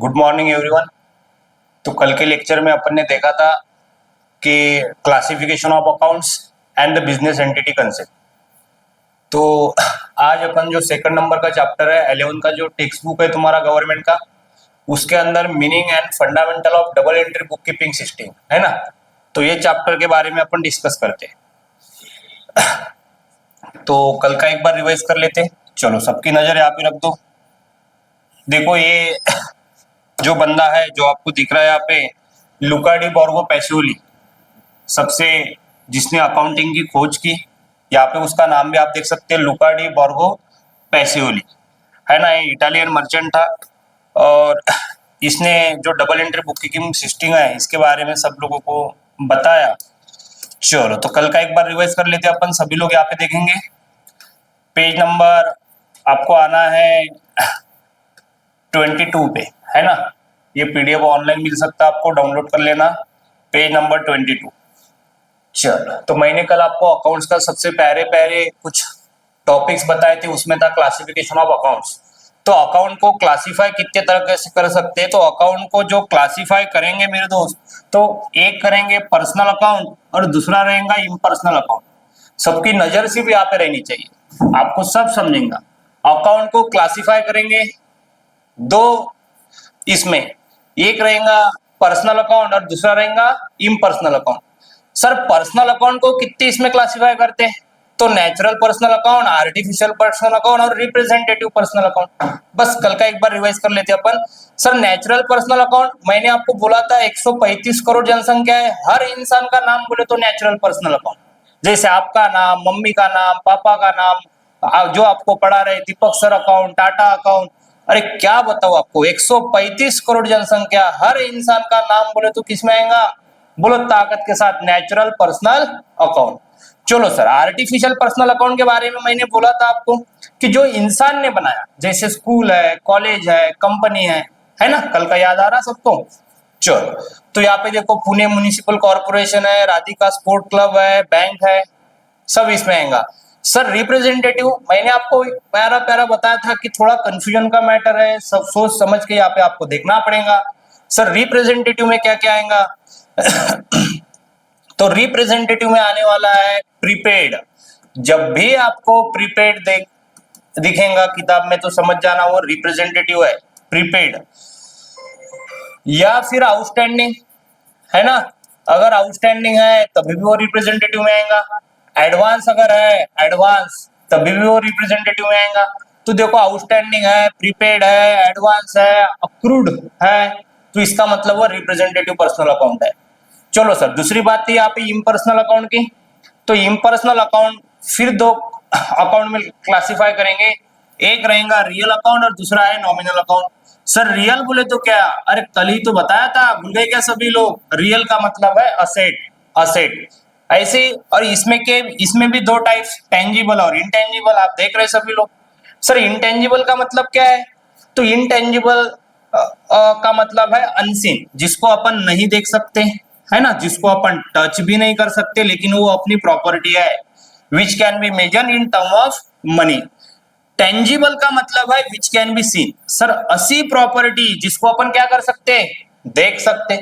Good morning everyone. तो कल के लेक्चर में अपन ने देखा था कि classification of accounts and the business entity concept. तो आज अपन जो सेकंड नंबर का चैप्टर है 11 का जो टेक्स्ट बुक है तुम्हारा गवर्नमेंट का, उसके अंदर meaning and fundamental of double entry book keeping system है ना। तो ये चैप्टर के बारे में अपन डिस्कस करते हैं। तो कल का एक बार रिवाइज कर लेते हैं। चलो सबकी नजर यहाँ पे रख दो। देखो ये जो बंदा है जो आपको दिख रहा है यहाँ पे, लुका डी बोर्गो पैसिओली, सबसे जिसने अकाउंटिंग की खोज की। यहाँ पे उसका नाम भी आप देख सकते हैं, लुका डी बोर्गो पैसिओली है ना। ये इटालियन मर्चेंट था और इसने जो double entry book keeping system है इसके बारे में सब लोगों को बताया। चलो तो कल का एक बार रिवाइज कर लेते हैं अपन। सभी लोग यहाँ पे देखेंगे पेज नंबर आपको आना है 22 पे है ना। ये पीडीएफ ऑनलाइन मिल सकता है, आपको डाउनलोड कर लेना, पेज नंबर 22। चलो तो मैंने कल आपको अकाउंट्स का सबसे पहले पहले कुछ टॉपिक्स बताए थे, उसमें था क्लासिफिकेशन ऑफ अकाउंट्स। तो अकाउंट को क्लासिफाई कितने तरह से कर सकते हैं। तो अकाउंट को जो क्लासिफाई करेंगे मेरे दोस्त, तो एक करेंगे पर्सनल अकाउंट और दूसरा रहेगा इम्पर्सनल अकाउंट। सबकी नजर सिर्फ यहाँ पे रहनी चाहिए, आपको सब समझेंगे। अकाउंट को क्लासिफाई करेंगे दो, इसमें एक रहेगा पर्सनल अकाउंट और दूसरा रहेगा impersonal account. Sir personal account को कितने इसमें क्लासिफाई करते हैं, तो natural personal account, artificial personal account और रिप्रेजेंटेटिव पर्सनल अकाउंट। बस कल का एक बार रिवाइज कर लेते हैं अपन। सर नेचुरल पर्सनल अकाउंट मैंने आपको बोला था 135 करोड़ जनसंख्या है, हर इंसान का नाम बोले तो नेचुरल पर्सनल अकाउंट। जैसे आपका नाम, मम्मी का नाम, पापा का नाम, जो आपको पढ़ा रहे दीपक सर अकाउंट, टाटा अकाउंट। अरे क्या बताओ आपको, 135 करोड़ जनसंख्या, हर इंसान का नाम बोले तो किसमें आएगा, बोलो ताकत के साथ, नेचुरल पर्सनल अकाउंट। चलो सर आर्टिफिशियल पर्सनल अकाउंट के बारे में मैंने बोला था आपको कि जो इंसान ने बनाया, जैसे स्कूल है, कॉलेज है, कंपनी है ना। कल का याद आ रहा सबको। चलो तो यहाँ पे देखो पुणे म्युनिसिपल कॉर्पोरेशन है, राधिका स्पोर्ट क्लब है, बैंक है, सब इसमें आएगा। सर रिप्रेजेंटेटिव मैंने आपको प्यारा प्यारा बताया था कि थोड़ा कंफ्यूजन का मैटर है, सब सोच समझ के यहाँ पे आपको देखना पड़ेगा। सर रिप्रेजेंटेटिव में क्या क्या आएगा तो रिप्रेजेंटेटिव में आने वाला है प्रीपेड। जब भी आपको प्रीपेड दिखेगा किताब में तो समझ जाना वो रिप्रेजेंटेटिव है, प्रीपेड। या फिर आउटस्टैंडिंग है ना, अगर आउटस्टैंडिंग है तभी भी वो रिप्रेजेंटेटिव में आएगा। एडवांस अगर है, एडवांस तभी भी वो रिप्रेजेंटेटिव में आएगा। तो देखो आउटस्टैंडिंग है, प्रीपेड है, एडवांस है, अक्रूड है, तो इसका मतलब वो रिप्रेजेंटेटिव पर्सनल अकाउंट है। चलो सर दूसरी बात थी यहाँ पे इम्पर्सनल अकाउंट की। तो इम्पर्सनल अकाउंट फिर दो अकाउंट में क्लासिफाई करेंगे, एक रहेगा रियल अकाउंट और दूसरा है नॉमिनल अकाउंट। सर रियल बोले तो क्या, अरे कल ही तो बताया था, भूल गए क्या सभी लोग। रियल का मतलब है असेट, असेट ऐसे। और इसमें भी दो टाइप्स, टेंजिबल और इनटेंजिबल, आप देख रहे सभी लोग। सर इनटेंजिबल का मतलब क्या है, तो इनटेंजिबल का मतलब है अनसीन, जिसको अपन नहीं देख सकते है ना, जिसको अपन टच भी नहीं कर सकते, लेकिन वो अपनी प्रॉपर्टी है, which can be measure in term of money. Tangible का मतलब है which can be seen. Sir ऐसी प्रॉपर्टी जिसको अपन क्या कर सकते हैं, देख सकते।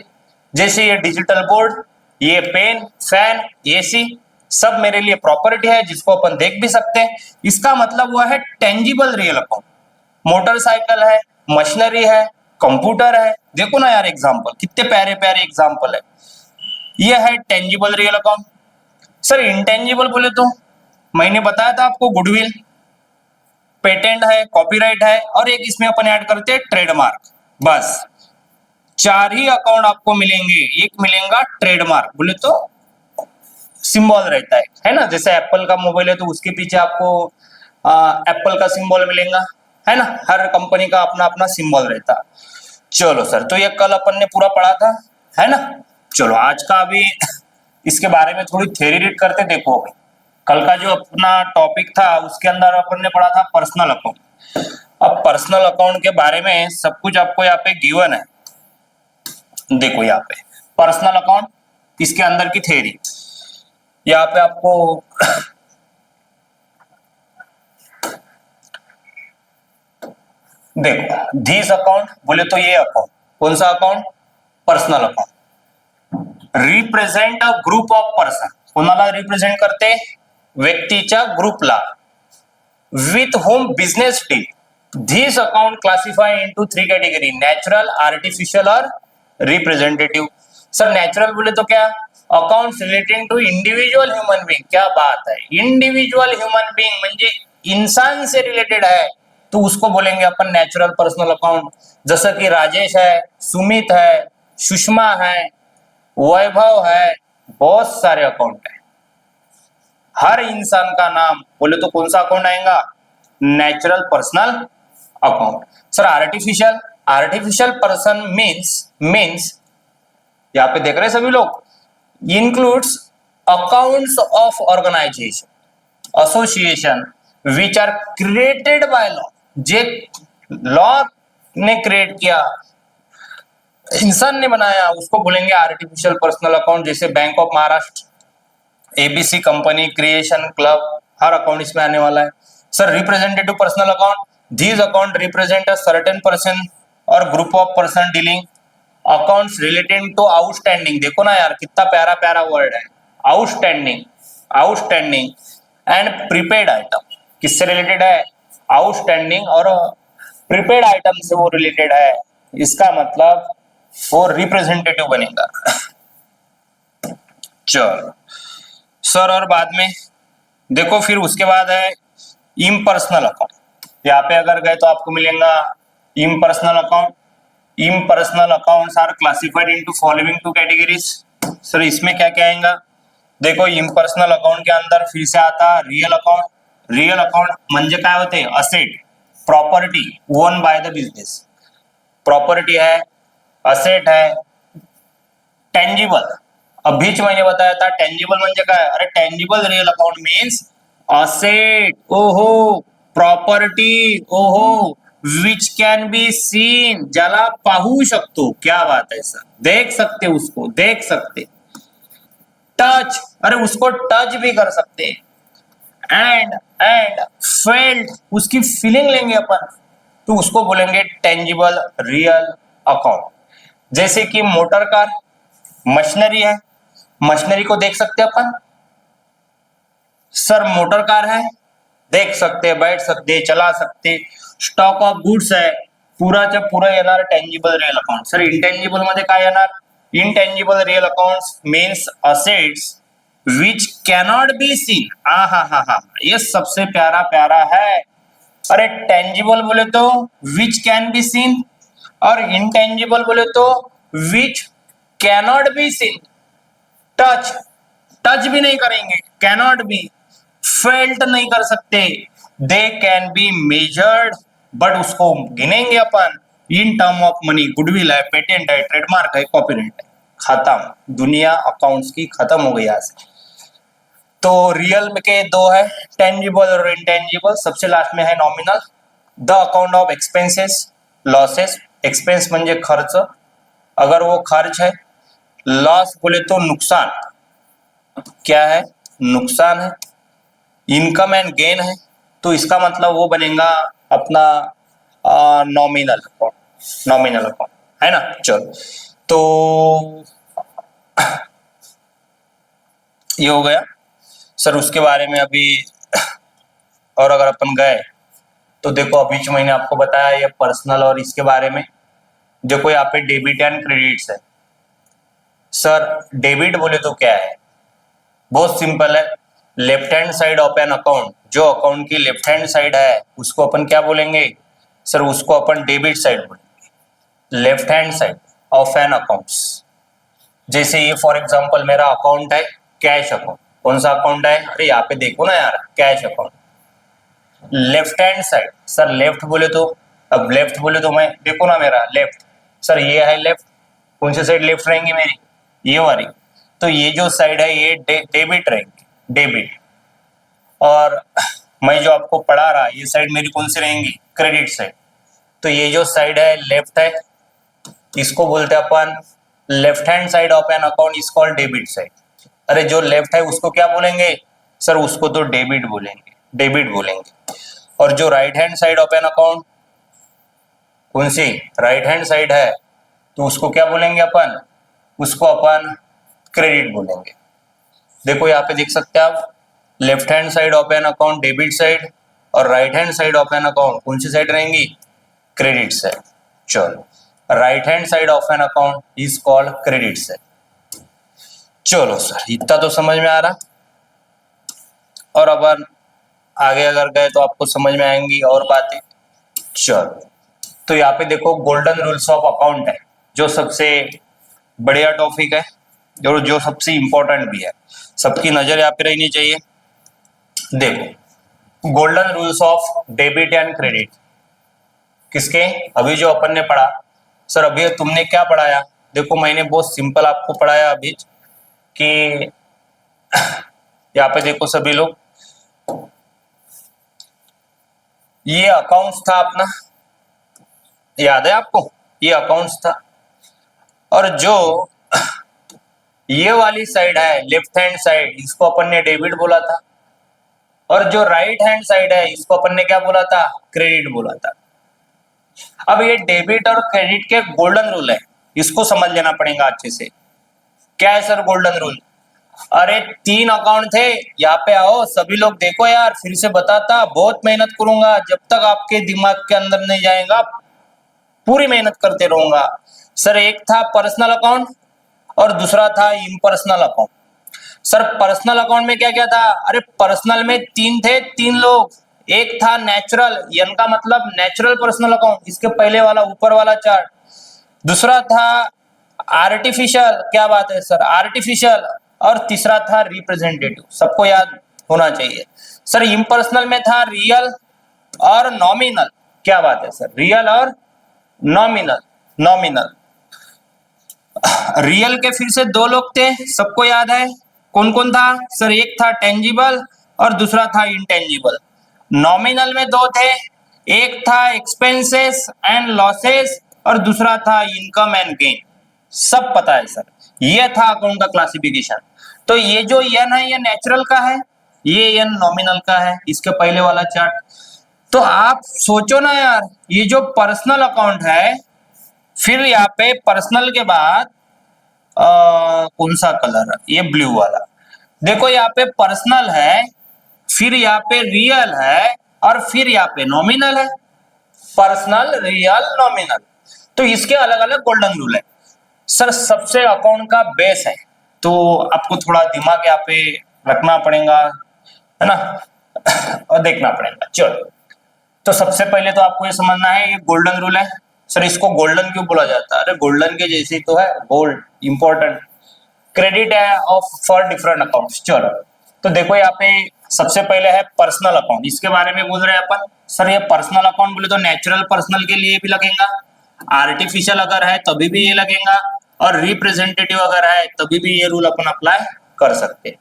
जैसे ये डिजिटल बोर्ड, ये पेन, फैन, एसी, सब मेरे लिए प्रॉपर्टी है जिसको अपन देख भी सकते हैं। इसका मतलब हुआ है टेंजिबल रियल अकाउंट। मोटरसाइकिल है, मशीनरी है, कंप्यूटर है, देखो ना यार एग्जांपल, कितने प्यारे प्यारे एग्जांपल है। ये है tangible real account. Sir intangible बोले तो मैंने बताया था आपको, गुडविल, पेटेंट है, कॉपीराइट है, और एक इसमें अपन ऐड करते हैं ट्रेडमार्क। बस चार ही अकाउंट आपको मिलेंगे। एक मिलेगा ट्रेडमार्क, बोले तो सिंबल रहता है ना, जैसे एप्पल का मोबाइल है तो उसके पीछे आपको एप्पल का सिंबल मिलेगा है ना। हर कंपनी का अपना अपना सिंबल रहता। चलो सर तो ये कल अपन ने पूरा पढ़ा था है ना। चलो आज का अभी इसके बारे में थोड़ी थ्योरी रीड करते। देखो कल का जो अपना टॉपिक था उसके अंदर अपन ने पढ़ा था पर्सनल अकाउंट। अब पर्सनल अकाउंट के बारे में सब कुछ आपको यहाँ पे गिवन है। देखो यहाँ पे पर्सनल अकाउंट, इसके अंदर की थ्योरी यहाँ पे आपको देखो दिस अकाउंट बोले तो ये अकाउंट कौन सा account, personal account represent a group of person, कोणाला रिप्रेझेंट करते, व्यक्तीच्या ग्रुपला, with home business deal. This account classify into three category, natural, artificial और representative. सर नेचुरल बोले तो क्या, accounts relating to individual human being. क्या बात है, इंडिविजुअल ह्यूमन बीइंग म्हणजे इंसान से रिलेटेड है तो उसको बोलेंगे अपन नेचुरल पर्सनल अकाउंट. जसं की राजेश है, सुमित है, सुषमा है, वैभव है, बहुत सारे अकाउंट है. हर इंसान का नाम बोले तो कौन सा अकाउंट आएगा, natural personal account. Sir artificial, artificial person means यहां पे देख रहे हैं सभी लोग, includes accounts of organisation, association which are created by law, जे लॉ ने क्रिएट किया, इंसान ने बनाया, उसको बोलेंगे आर्टिफिशियल पर्सनल अकाउंट. जैसे bank of Maharashtra, ABC company, creation club, हर अकाउंट इसमें आने वाला है. Sir representative personal account, these account represent a certain person और group of person dealing accounts relating to outstanding. देखो ना यार कितना प्यारा प्यारा वर्ड है, outstanding, outstanding and prepaid item. किससे रिलेटेड है, आउटस्टैंडिंग और प्रीपेड आइटम से वो रिलेटेड है. इसका मतलब वो रिप्रेजेंटेटिव बनेगा. चलो सर, और बाद में देखो फिर उसके बाद है इम्पर्सनल अकाउंट. यहाँ पे अगर गए तो आपको मिलेगा impersonal account. Impersonal accounts are classified into following two categories. Sir इसमें क्या क्या आएगा, देखो इम्पर्सनल अकाउंट के अंदर फिर से आता रियल अकाउंट. रियल अकाउंट म्हणजे काय होते, asset, property own by the business. Property है, असेट है, टेंजिबल. अब बीच मैंने बताया था टेंजिबल म्हणजे काय, अरे tangible real account means asset, ओहो, प्रॉपर्टी, ओहो, विच कैन बी सीन, ज्याला पाहू शकतो. क्या बात है सर, देख सकते उसको, देख सकते. टच, अरे उसको टच भी कर सकते. एंड फेल्ट, उसकी फीलिंग लेंगे अपन तो उसको बोलेंगे टेंजिबल रियल अकाउंट. जैसे कि मोटर कार, मशीनरी है, मशीनरी को देख सकते अपन. सर मोटर कार है, देख सकते, बैठ सकते, चला सकते. स्टॉक ऑफ गुड्स आहे, पुराच्या पुरा येणार tangible real account. Sir intangible मध्ये काय येणार, intangible real accounts means assets which cannot be scene. हा, ये सबसे प्यारा प्यारा है. अरे टेंजिबल बोले तो विच कैन बी सीन और इनटेंजिबल बोले तो which cannot be seen. Touch, touch भी नहीं करेंगे, कैनॉट बी. फेल्ट नहीं कर सकते, they can be measured, but उसको गिनेंगे अपन in term of money. Goodwill है, पेटेंट है, ट्रेडमार्क है, कॉपीराइट है. खत्म, दुनिया अकाउंट्स की खत्म हो गई आज. तो रियल के दो है, टेंजिबल और इंटेंजिबल. सबसे लास्ट में है nominal. The account of expenses, losses. Expense म्हणजे खर्च, अगर वो खर्च है. लॉस बोले तो नुकसान, क्या है, नुकसान है. इनकम एंड गेन है, तो इसका मतलब वो बनेगा अपना नॉमिनल अकाउंट. नॉमिनल अकाउंट है ना. चलो तो ये हो गया सर. उसके बारे में अभी और अगर अपन गए तो देखो अभी जो मैंने आपको बताया ये पर्सनल और इसके बारे में. देखो यहाँ पे डेबिट एंड क्रेडिट्स है. सर डेबिट बोले तो क्या है, बहुत सिंपल है. Left hand side of an account, जो अकाउंट की लेफ्ट हैंड साइड है उसको अपन क्या बोलेंगे, सर उसको अपन डेबिट साइड बोलेंगे. Left hand side of an accounts. जैसे ये फॉर एग्जांपल मेरा अकाउंट है कैश अकाउंट. कौन सा अकाउंट है, अरे यहाँ पे देखो ना यार, cash account. Left hand side, sir left बोले तो, अब लेफ्ट बोले तो मैं देखो ना मेरा लेफ्ट, सर ये है लेफ्ट. कौन सी साइड लेफ्ट रहेंगी मेरी, ये वाली. तो ये जो साइड है ये डेबिट रहेंगी, डेबिट. और मैं जो आपको पढ़ा रहा ये साइड मेरी कौन सी रहेंगी, क्रेडिट साइड. तो ये जो साइड है लेफ्ट है, इसको बोलते हैं अपन left hand side of an account is called debit side. अरे जो लेफ्ट है उसको क्या बोलेंगे, सर उसको तो डेबिट बोलेंगे, डेबिट बोलेंगे. और जो right hand side of an account, कौन सी, राइट हैंड साइड है, तो उसको क्या बोलेंगे अपन, उसको अपन क्रेडिट बोलेंगे। देखो यहाँ पे देख सकते हैं आप, left hand side of an account debit side और right hand side of an account कौन सी साइड रहेंगी, क्रेडिट साइड। चलो, right hand side of an account is called credit side. चलो सर, इतना तो समझ में आ रहा, और अपन आगे अगर गए तो आपको समझ में आएंगी और बातें। चलो, तो यहाँ पे देखो गोल्डन रूल्स ऑफ अकाउंट है, जो सबसे बढ़िया टॉपिक है, जो सबसे इंपॉर्टेंट भी है, सबकी नजर यहाँ पे रहनी चाहिए। देखो golden rules of debit and credit किसके, अभी जो अपन ने पढ़ा। सर अभी तुमने क्या पढ़ाया, देखो मैंने बहुत सिंपल आपको पढ़ाया अभी कि यहाँ पे देखो सभी लोग, ये अकाउंट्स था अपना, याद है आपको, ये अकाउंट्स था, और जो ये वाली साइड है लेफ्ट हैंड साइड, इसको अपन ने डेबिट बोला था, और जो राइट हैंड साइड है इसको अपन ने क्या बोला था, क्रेडिट बोला था। अब ये डेबिट और क्रेडिट के गोल्डन रूल है, इसको समझ लेना पड़ेगा अच्छे से। क्या है सर गोल्डन रूल, अरे 3 अकाउंट थे, यहाँ पे आओ सभी लोग, देखो यार फिर से बताता, बहुत मेहनत करूंगा, जब तक आपके दिमाग के अंदर नहीं जाएगा पूरी मेहनत करते रहूंगा। सर एक था पर्सनल अकाउंट और दूसरा था impersonal account. Sir personal account में क्या क्या था, अरे पर्सनल में 3 थे, 3 लोग, एक था नेचुरल, एन का मतलब नेचुरल पर्सनल अकाउंट, इसके पहले वाला ऊपर वाला चार्ट। दूसरा था आर्टिफिशियल, क्या बात है सर, आर्टिफिशियल, और तीसरा था रिप्रेजेंटेटिव, सबको याद होना चाहिए। सर इम्पर्सनल में था रियल और नॉमिनल, क्या बात है सर, रियल और नॉमिनल। नॉमिनल रियल के फिर से 2 लोग थे, सबको याद है, कौन कौन था सर, एक था टेंजिबल और दूसरा था इंटेंजिबल। नॉमिनल में 2 थे, एक था एक्सपेंसेस एंड लॉसेस और दूसरा था इनकम एंड गेन। सब पता है सर, ये था अकाउंट का क्लासिफिकेशन। तो ये जो एन है ये नेचुरल का है, ये एन नॉमिनल का है, इसके पहले वाला चार्ट। तो आप सोचो ना यार, ये जो पर्सनल अकाउंट है, फिर यहाँ पे पर्सनल के बाद कौन सा कलर है, ये ब्लू वाला, देखो यहाँ पे पर्सनल है, फिर यहाँ पे रियल है, और फिर यहाँ पे नॉमिनल है, पर्सनल रियल नॉमिनल। तो इसके अलग अलग गोल्डन रूल है सर, सबसे अकाउंट का बेस है, तो आपको थोड़ा दिमाग यहाँ पे रखना पड़ेगा, है ना, और देखना पड़ेगा। चलो, तो सबसे पहले तो आपको ये समझना है, ये गोल्डन रूल है। सर इसको गोल्डन क्यों बोला जाता है, अरे गोल्डन के जैसे ही तो है, गोल्ड इंपॉर्टेंट। क्रेडिट है ऑफ फॉर डिफरेंट अकाउंट्स। चलो, तो देखो यहाँ पे सबसे पहले है पर्सनल अकाउंट, इसके बारे में बोल रहे हैं अपन। सर ये पर्सनल अकाउंट बोले तो नेचुरल पर्सनल के लिए भी लगेगा, आर्टिफिशियल अगर है तभी भी ये लगेगा, और रिप्रेजेंटेटिव अगर है तभी भी ये रूल अपन अप्लाई कर सकते हैं।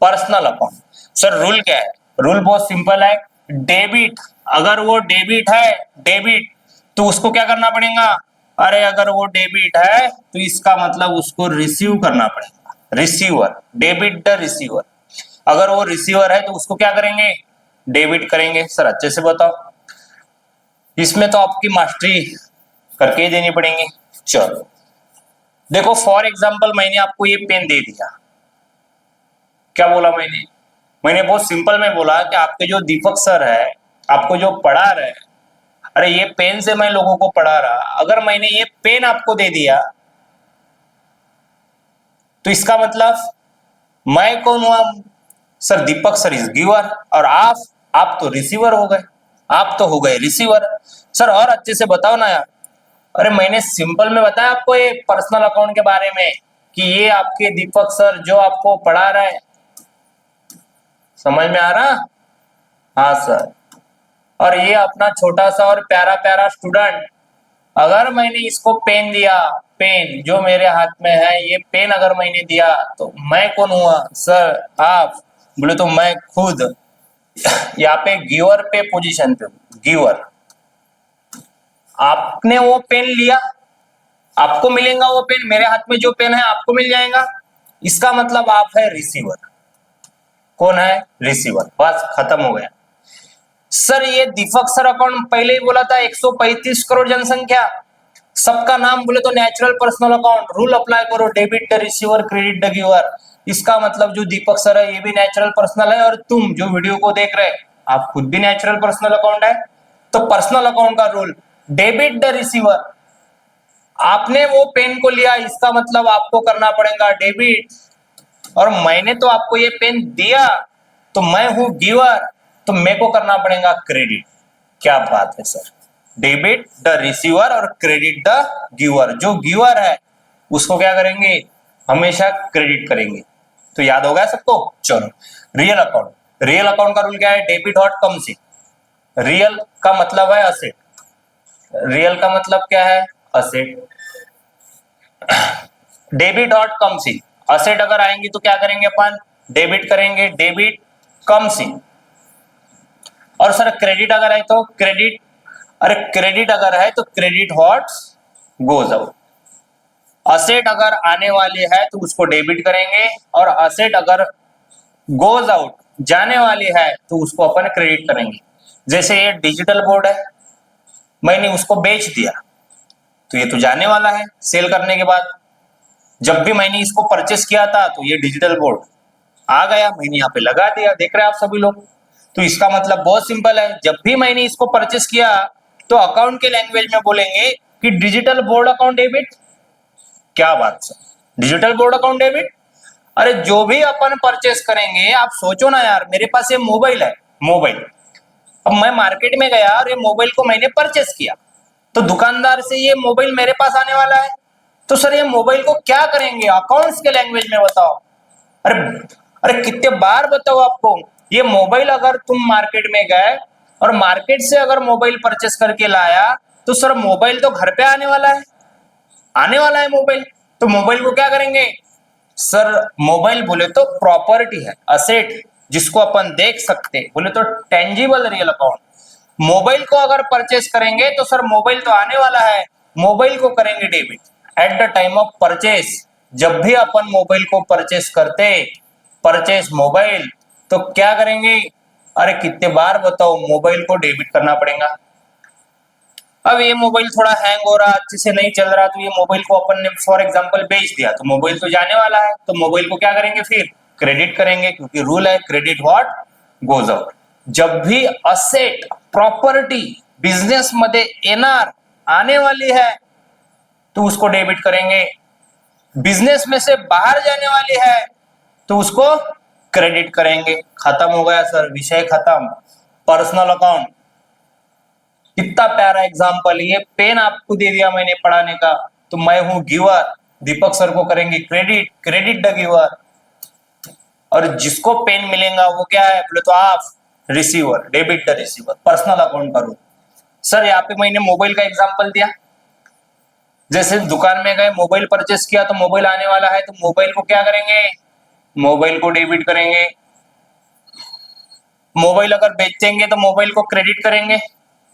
पर्सनल अकाउंट, सर रूल क्या है, रूल बहुत सिंपल है, डेबिट, अगर वो डेबिट है, डेबिट, तो उसको क्या करना पड़ेगा, अरे अगर वो डेबिट है तो इसका मतलब उसको रिसीव करना पड़ेगा, रिसीवर, डेबिट द रिसीवर। अगर वो रिसीवर है तो उसको क्या करेंगे, डेबिट करेंगे। सर अच्छे से बताओ, इसमें तो आपकी मास्टरी करके ही देनी पड़ेगी। चलो देखो, फॉर एग्जाम्पल मैंने आपको ये पेन दे दिया, क्या बोला मैंने बहुत सिंपल में बोला कि आपके जो दीपक सर है, आपको जो पढ़ा रहे, अरे ये पेन से मैं लोगों को पढ़ा रहा, अगर मैंने ये पेन आपको दे दिया तो इसका मतलब मैं कौन हुआ, sir Deepak sir is giver, और आप तो रिसीवर हो गए, आप तो हो गए रिसीवर। सर और अच्छे से बताओ ना यार, अरे मैंने सिंपल में बताया आपको ये पर्सनल अकाउंट के बारे में कि ये आपके दीपक सर जो आपको पढ़ा रहा है, समझ में आ रहा, हाँ सर, और ये अपना छोटा सा और प्यारा प्यारा स्टूडेंट, अगर मैंने इसको पेन दिया, पेन जो मेरे हाथ में है, ये पेन अगर मैंने दिया तो मैं कौन हुआ, सर आप, बोले तो मैं खुद यहाँ पे गिवर पे पोजीशन पे, गिवर, आपने वो पेन लिया, आपको मिलेगा वो पेन, मेरे हाथ में जो पेन है आपको मिल जाएगा, इसका मतलब आप है रिसीवर। कौन है, रिसीवर, बस खत्म हो गया। सर ये दीपक सर अकाउंट पहले ही बोला था 135 करोड़ जनसंख्या, सबका नाम बोले तो natural personal account, rule apply करो, debit the receiver credit the giver. इसका मतलब जो दीपक सर है ये भी नेचुरल पर्सनल है, और तुम जो वीडियो को देख रहे आप खुद भी नेचुरल पर्सनल अकाउंट है। तो पर्सनल अकाउंट का रूल, डेबिट द रिसीवर, आपने वो पेन को लिया, इसका मतलब आपको करना पड़ेगा डेबिट, और मैंने तो आपको ये पेन दिया तो मैं हूं गिवर, तो मेरे को करना पड़ेगा क्रेडिट। क्या बात है सर, डेबिट द रिसीवर और क्रेडिट द गिवर। जो गिवर है उसको क्या करेंगे, हमेशा क्रेडिट करेंगे। तो याद हो गया सबको। चलो रियल अकाउंट, रियल अकाउंट का रूल क्या है, डेबिट हॉट कम से, रियल का मतलब है असेट, रियल का मतलब क्या है असेट, डेबिट हॉट कम सी, असेट अगर आएंगे तो क्या करेंगे अपन, डेबिट करेंगे, डेबिट कम सी। और सर क्रेडिट अगर है तो क्रेडिट, अरे क्रेडिट अगर है तो credit hot goes out. Asset अगर आने वाली है तो उसको डेबिट करेंगे, और असेट अगर गोज आउट जाने वाली है तो उसको अपन क्रेडिट करेंगे। जैसे ये डिजिटल बोर्ड है, मैंने उसको बेच दिया तो ये तो जाने वाला है सेल करने के बाद। जब भी मैंने इसको परचेस किया था तो ये डिजिटल बोर्ड आ गया, मैंने यहाँ पे लगा दिया, देख रहे हैं आप सभी लोग। तो इसका मतलब बहुत सिंपल है, जब भी मैंने इसको परचेस किया तो अकाउंट के लैंग्वेज में बोलेंगे कि डिजिटल बोर्ड अकाउंट डेबिट। क्या बात sir, digital board account debit. अरे जो भी अपन परचेस करेंगे, आप सोचो ना यार, मेरे पास ये मोबाइल है, मोबाइल, अब मैं मार्केट में गया और ये मोबाइल को मैंने परचेस किया, तो दुकानदार से ये मोबाइल मेरे पास आने वाला है, तो सर ये मोबाइल को क्या करेंगे, अकाउंट्स के लैंग्वेज में बताओ। अरे अरे कितने बार बताओ आपको, ये मोबाइल अगर तुम मार्केट में गए और मार्केट से अगर मोबाइल परचेस करके लाया, तो सर मोबाइल तो घर पे आने वाला है, आने वाला है मोबाइल, तो मोबाइल को क्या करेंगे सर, मोबाइल बोले तो प्रॉपर्टी है, असेट, जिसको अपन देख सकते, बोले तो टेंजिबल रियल अकाउंट। मोबाइल को अगर परचेस करेंगे तो सर मोबाइल तो आने वाला है, मोबाइल को करेंगे debit at the time of purchase. जब भी अपन मोबाइल को परचेस करते, परचेस मोबाइल, तो क्या करेंगे, अरे कितने बार बताओ, मोबाइल को डेबिट करना पड़ेगा। अब ये मोबाइल थोड़ा हैंग हो रहा, अच्छे से नहीं चल रहा, तो ये मोबाइल को अपन ने फॉर एग्जांपल बेच दिया, तो मोबाइल तो जाने वाला है, तो मोबाइल को क्या करेंगे फिर, क्रेडिट करेंगे, क्योंकि रूल है क्रेडिट व्हाट गोज आउट। जब भी असेट प्रॉपर्टी बिझनेस मध्ये येणार, आने वाली है, तो उसको डेबिट करेंगे, बिजनेस में से बाहर जाने वाली है तो उसको क्रेडिट करेंगे। खत्म हो गया सर, विषय खत्म। पर्सनल अकाउंट, कितना प्यारा एग्जाम्पल, ये पेन आपको दे दिया मैंने पढ़ाने का, तो मैं हूं गिवर, दीपक सर को करेंगे क्रेडिट, क्रेडिट द गिवर, और जिसको पेन मिलेगा वो क्या है बोले तो आप receiver, debit the receiver, personal account का रूल। सर यहाँ पे मैंने मोबाइल का एग्जाम्पल दिया, जैसे दुकान में गए मोबाइल परचेस किया तो मोबाइल आने वाला है, तो मोबाइल को क्या करेंगे, मोबाइल को डेबिट करेंगे। मोबाइल अगर बेचेंगे तो मोबाइल को क्रेडिट करेंगे,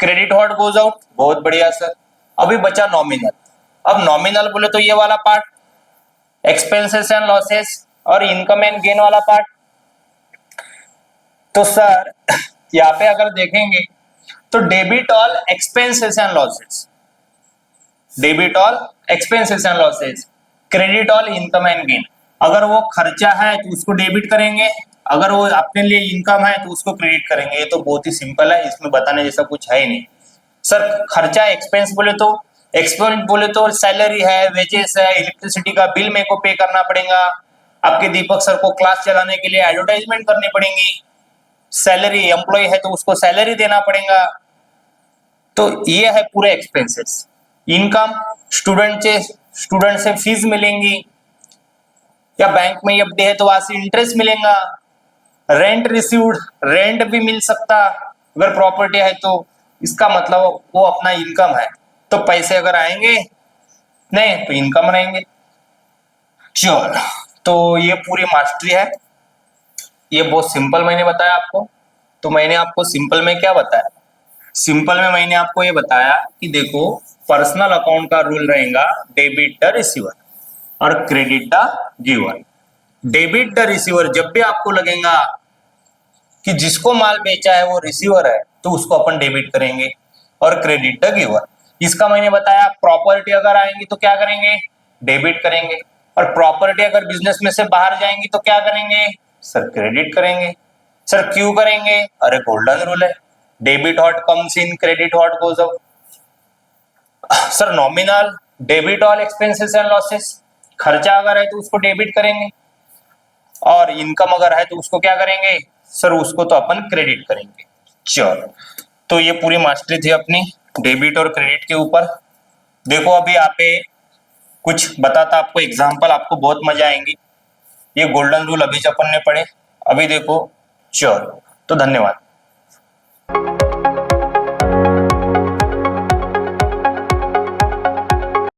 क्रेडिट व्हाट गोज आउट। बहुत बढ़िया सर। अभी बचा नॉमिनल। अब नॉमिनल बोले तो ये वाला पार्ट, एक्सपेंसेस एंड लॉसेस और इनकम एंड गेन वाला पार्ट। तो सर यहाँ पे अगर देखेंगे तो debit all expenses and losses, debit all expenses and losses, credit all income and gain. अगर वो खर्चा है तो उसको डेबिट करेंगे, अगर वो अपने लिए इनकम है तो उसको क्रेडिट करेंगे। ये तो बहुत ही सिंपल है, इसमें बताने जैसा कुछ है ही नहीं। सर खर्चा एक्सपेंस बोले तो सैलरी है, वेजेस है, इलेक्ट्रिसिटी का बिल मेरे को पे करना पड़ेगा, आपके दीपक सर को क्लास चलाने के लिए एडवर्टाइजमेंट करनी पड़ेगी, सैलरी एम्प्लॉय है तो उसको सैलरी देना पड़ेगा, तो ये है पूरे एक्सपेंसेस। इनकम, स्टूडेंट से फीस मिलेंगी, या बैंक में एफडी है तो वहां से इंटरेस्ट मिलेगा, रेंट रिसीव्ड, रेंट भी मिल सकता अगर प्रॉपर्टी है तो, इसका मतलब वो अपना इनकम है, तो पैसे अगर आएंगे नहीं तो इनकम रहेंगे। चलो, तो ये पूरी मास्टरी है, ये बहुत सिंपल मैंने बताया आपको। तो मैंने आपको सिंपल में क्या बताया, सिंपल में मैंने आपको ये बताया कि देखो पर्सनल अकाउंट का रूल रहेगा डेबिट द रिसीवर और credit the giver. Debit the receiver, जब भी आपको लगेगा कि जिसको माल बेचा है वो रिसीवर है तो उसको अपन डेबिट करेंगे, और क्रेडिट द गिवर। इसका मैंने बताया प्रॉपर्टी अगर आएंगी तो क्या करेंगे, डेबिट करेंगे, और प्रॉपर्टी अगर बिजनेस में से बाहर जाएंगी तो क्या करेंगे सर, क्रेडिट करेंगे। सर क्यों करेंगे, अरे गोल्डन रूल है, debit what comes in, credit what goes out. Sir nominal debit all expenses and losses, खर्चा अगर है तो उसको डेबिट करेंगे, और इनकम अगर है तो उसको क्या करेंगे सर, उसको तो अपन क्रेडिट करेंगे। चलो, तो ये पूरी मास्टरी थी अपनी डेबिट और क्रेडिट के ऊपर। देखो अभी यहाँ पे कुछ बताता आपको एग्जांपल, आपको बहुत मजा आएंगी। ये गोल्डन रूल अभी अपन ने पढ़े, अभी देखो। चलो, तो धन्यवाद।